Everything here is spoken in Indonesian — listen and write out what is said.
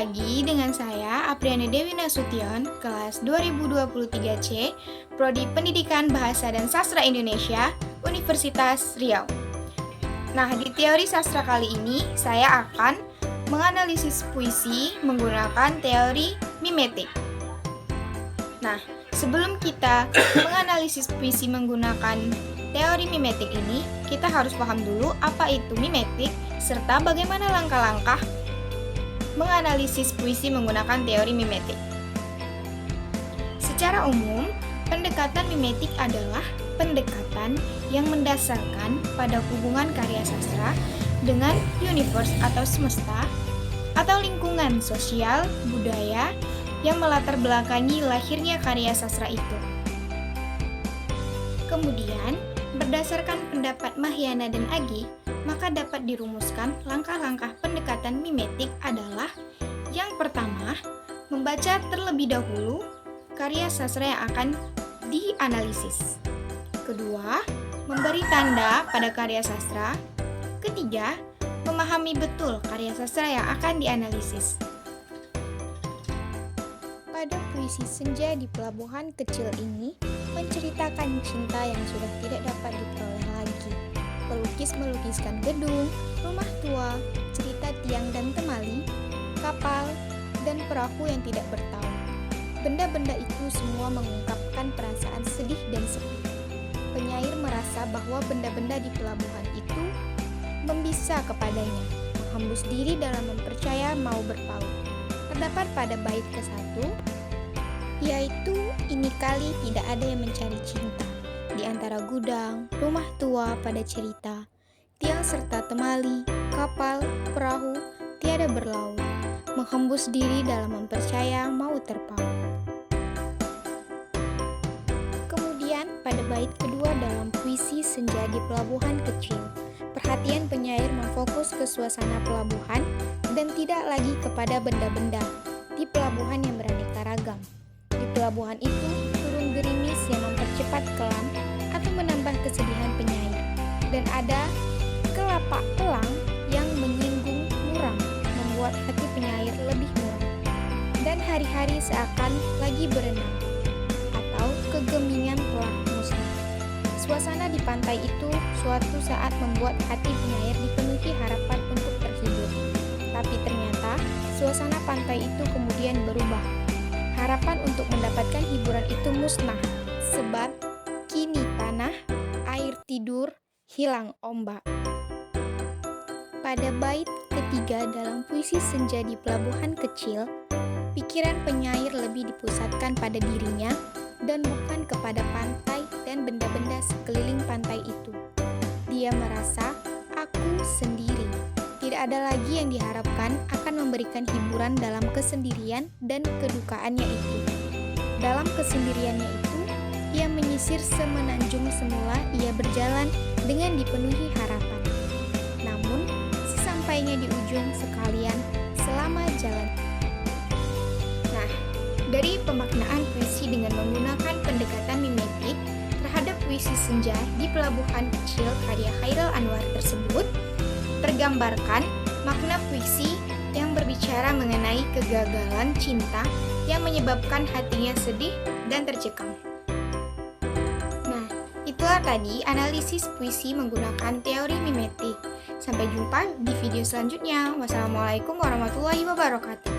lagi dengan saya, Apriani Dewi Nasution, kelas 2023C, Prodi Pendidikan Bahasa dan Sastra Indonesia, Universitas Riau. Nah, di teori sastra kali ini, saya akan menganalisis puisi menggunakan teori mimetik. Nah, sebelum kita menganalisis puisi menggunakan teori mimetik ini, kita harus paham dulu apa itu mimetik, serta bagaimana langkah-langkah menganalisis puisi menggunakan teori mimetik. Secara umum, pendekatan mimetik adalah pendekatan yang mendasarkan pada hubungan karya sastra dengan universe atau semesta atau lingkungan sosial, budaya yang melatar belakangi lahirnya karya sastra itu. Kemudian, berdasarkan pendapat Mahyana dan Agi, maka dapat dirumuskan langkah-langkah pendekatan mimetik adalah: yang pertama, membaca terlebih dahulu karya sastra yang akan dianalisis. Kedua, memberi tanda pada karya sastra. Ketiga, memahami betul karya sastra yang akan dianalisis. Pada puisi Senja di Pelabuhan Kecil ini menceritakan cinta yang sudah tidak dapat diperoleh lagi. Pelukis melukiskan gedung, rumah tua, cerita tiang dan temali, kapal, dan perahu yang tidak bertahun. Benda-benda itu semua mengungkapkan perasaan sedih dan sepi. Penyair merasa bahwa benda-benda di pelabuhan itu membisa kepadanya, menghembus diri dalam mempercaya mau berpaut. Terdapat pada bait ke-1, yaitu ini kali tidak ada yang mencari cinta. Di antara gudang, rumah tua pada cerita, tiang serta temali, kapal, perahu, tiada berlaut, menghembus diri dalam mempercaya mau terpaut. Kemudian pada bait kedua dalam puisi Senja di Pelabuhan Kecil, perhatian penyair memfokus ke suasana pelabuhan dan tidak lagi kepada benda-benda di pelabuhan yang beraneka ragam. Di pelabuhan itu turun gerimis yang mempercepat kelam atau menambah kesedihan penyair, dan ada kelapak pelang yang menyinggung muram, membuat hati penyair lebih muram, dan hari-hari seakan lagi berenang, atau kegemingan telah musnah. Suasana di pantai itu suatu saat membuat hati penyair dipenuhi harapan untuk terhibur, tapi ternyata suasana pantai itu kemudian berubah. Harapan untuk mendapatkan hiburan itu musnah, sebab kini tanah, air tidur, hilang ombak. Pada bait ketiga dalam puisi Senja di Pelabuhan Kecil, pikiran penyair lebih dipusatkan pada dirinya dan bukan kepada pantai dan benda-benda sekeliling pantai itu. Dia merasa, aku sendiri. Tidak ada lagi yang diharapkan akan memberikan hiburan dalam kesendirian dan kedukaannya itu. Dalam kesendiriannya itu, ia menyisir semenanjung semula ia berjalan dengan dipenuhi harapan. Namun, sesampainya di ujung sekalian selama jalan. Nah, dari pemaknaan puisi dengan menggunakan pendekatan mimetik terhadap puisi Senja di Pelabuhan Kecil karya Chairil Anwar tersebut, tergambarkan makna puisi yang berbicara mengenai kegagalan cinta yang menyebabkan hatinya sedih dan tercekam. Nah, itulah tadi analisis puisi menggunakan teori mimetik. Sampai jumpa di video selanjutnya. Wassalamualaikum warahmatullahi wabarakatuh.